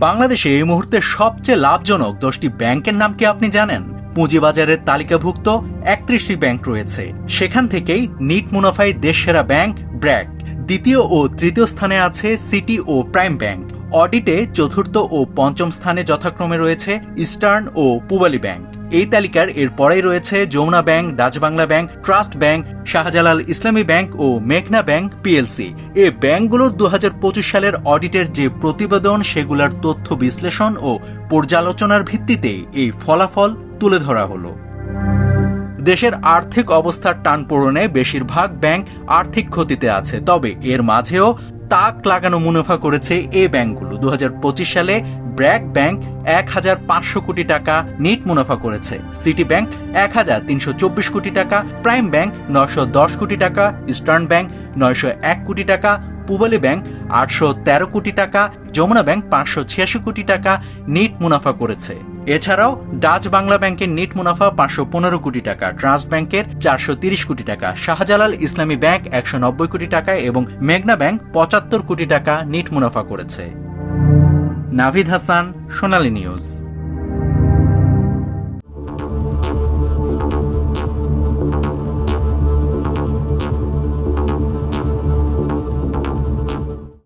বাংলাদেশে এই মুহূর্তে সবচেয়ে লাভজনক 10টি ব্যাংকের নাম কি আপনি জানেন? পুঁজিবাজারের তালিকাভুক্ত 31টি ব্যাংক রয়েছে। সেখান থেকেই নিট মুনাফায় দেশসেরা ব্যাংক ব্র্যাক, দ্বিতীয় ও তৃতীয় স্থানে আছে সিটি ও প্রাইম ব্যাংক। অডিটে চতুর্থ ও পঞ্চম স্থানে যথাক্রমে রয়েছে ইস্টার্ন ও পূবালী ব্যাংক। এই তালিকার এর পরেই রয়েছে Jamuna Bank, Dutch Bangla Bank, Trust Bank, Shahjalal Islami Bank ও মেঘনা ব্যাংক পিএলসি। এই ব্যাংকগুলোর 2025 সালের অডিটের যে প্রতিবেদন, সেগুলোর তথ্য বিশ্লেষণ ও পর্যালোচনার ভিত্তিতে এই ফলাফল তুলে ধরা হলো। দেশের আর্থিক অবস্থার টানপোড়েনে বেশিরভাগ ব্যাংক আর্থিক ক্ষতিতে আছে, তবে এর মাঝেও তাক লাগানো মুনাফা করেছে এই ব্যাংকগুলো। 2025 সালে ব্র্যাক ব্যাংক 1,500 কোটি টাকা নিট মুনাফা করেছে, সিটি ব্যাংক 1,324 কোটি টাকা, প্রাইম ব্যাংক 910 কোটি টাকা, ইস্টার্ন ব্যাংক 901 কোটি টাকা, পূবালী ব্যাংক 813 কোটি টাকা, যমুনা ব্যাংক 586 কোটি টাকা নিট মুনাফা করেছে। এছাড়াও ডাচ বাংলা ব্যাংকের নিট মুনাফা 515 কোটি টাকা, ট্রাস্ট ব্যাংকের 430 কোটি টাকা, শাহজালাল ইসলামী ব্যাংক 190 কোটি টাকা এবং মেঘনা ব্যাংক 75 কোটি টাকা নিট মুনাফা করেছে। নাভিদ হাসান, সোনালী নিউজ।